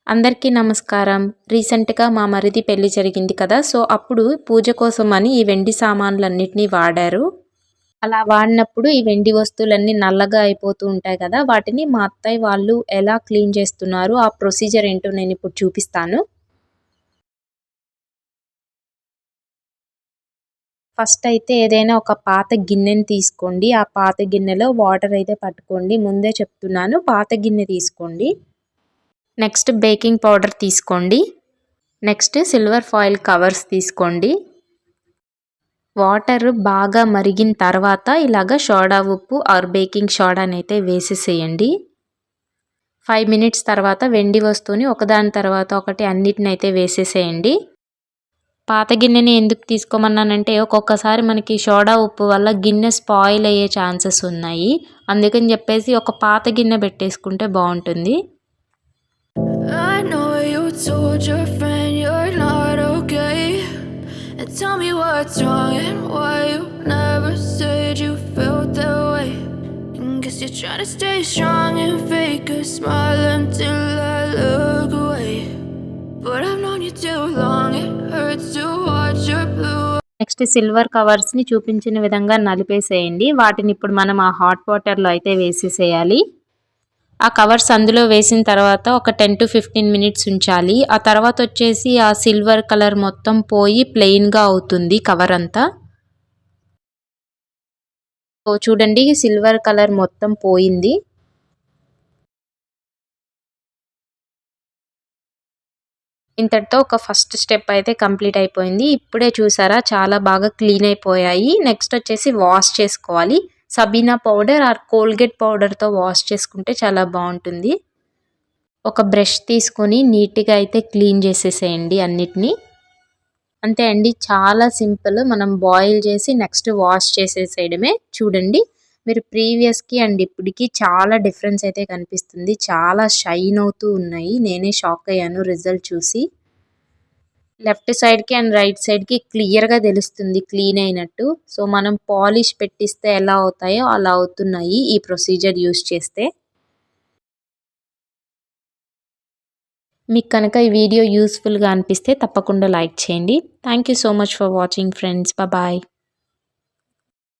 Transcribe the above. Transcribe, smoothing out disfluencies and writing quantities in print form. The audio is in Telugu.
అందరికీ నమస్కారం. రీసెంట్‌గా మా మరిది పెళ్లి జరిగింది కదా! సో, అప్పుడు పూజ కోసమని ఈ వెండి సామాన్లన్నిటిని వాడారు. అలా వాడినప్పుడు ఈ వెండి వస్తువులన్నీ నల్లగా అయిపోతూ ఉంటాయి కదా! వాటిని మా అత్తయ్య వాళ్ళు ఎలా క్లీన్ చేస్తున్నారో ఆ ప్రొసీజర్ ఏంటో నేనిప్పుడు చూపిస్తాను. ఫస్ట్ అయితే ఏదైనా ఒక పాత గిన్నెని తీసుకోండి. ఆ పాత గిన్నెలో వాటర్ అయితే పట్టుకోండి. ముందే చెప్తున్నాను పాత గిన్నె తీసుకోండి. నెక్స్ట్ బేకింగ్ పౌడర్ తీసుకోండి. నెక్స్ట్ సిల్వర్ ఫాయిల్ కవర్స్ తీసుకోండి. వాటర్ బాగా మరిగిన తర్వాత ఇలాగ సోడా ఉప్పు ఆర్ బేకింగ్ సోడానైతే వేసేసేయండి. 5 మినిట్స్ తర్వాత వెండి వస్తువుని ఒకదాని తర్వాత ఒకటి అన్నిటినైతే వేసేసేయండి. పాత గిన్నెని ఎందుకు తీసుకోమన్నానంటే ఒక్కొక్కసారి మనకి సోడా ఉప్పు వల్ల గిన్నె స్పాయిల్ అయ్యే ఛాన్సెస్ ఉన్నాయి. అందుకని చెప్పేసి ఒక పాత గిన్నె పెట్టేసుకుంటే బావుంటుంది. I know you told your friend you're not okay. And tell me what's wrong and why you never said you felt that way. And guess you're trying to stay strong and fake a smile until I look away. But I've known you too long, it hurts to watch your blue. Next silver కవర్స్‌ని చూపించిన విధంగా నలిపేసేయండి. వాటిని ఇప్పుడు మనం ఆ హాట్ వాటర్‌లో అయితే వేసేసేయాలి. ఆ కవర్స్ అందులో వేసిన తర్వాత ఒక 10-15 మినిట్స్ ఉంచాలి. ఆ తర్వాత వచ్చేసి ఆ సిల్వర్ కలర్ మొత్తం పోయి ప్లెయిన్‌గా అవుతుంది కవర్ అంతా. సో చూడండి సిల్వర్ కలర్ మొత్తం పోయింది. ఇంతటితో ఒక ఫస్ట్ స్టెప్ అయితే కంప్లీట్ అయిపోయింది. ఇప్పుడే చూసారా చాలా బాగా క్లీన్ అయిపోయాయి. నెక్స్ట్ వచ్చేసి వాష్ చేసుకోవాలి. సబీనా పౌడర్ ఆర్ కోల్గేట్ పౌడర్‌తో వాష్ చేసుకుంటే చాలా బావుంటుంది. ఒక బ్రష్ తీసుకొని నీట్‌గా అయితే క్లీన్ చేసేసేయండి అన్నిటిని. అంతే అండి. చాలా సింపుల్. మనం బాయిల్ చేసి నెక్స్ట్ వాష్ చేసేసేయడమే. చూడండి మీరు ప్రీవియస్‌కి అండ్ ఇప్పటికి చాలా డిఫరెన్స్ అయితే కనిపిస్తుంది. చాలా షైన్ అవుతూ ఉన్నాయి. నేనే షాక్ అయ్యాను రిజల్ట్ చూసి. లెఫ్ట్ సైడ్‌కి అండ్ రైట్ సైడ్‌కి క్లియర్‌గా తెలుస్తుంది క్లీన్ అయినట్టు. సో, మనం పాలిష్ పెట్టిస్తే ఎలా అవుతాయో అలా అవుతున్నాయి ఈ ప్రొసీజర్ యూజ్ చేస్తే. మీకు కనుక ఈ వీడియో యూస్‌ఫుల్‌గా అనిపిస్తే తప్పకుండా లైక్ చేయండి. Thank you so much for watching friends. Bye.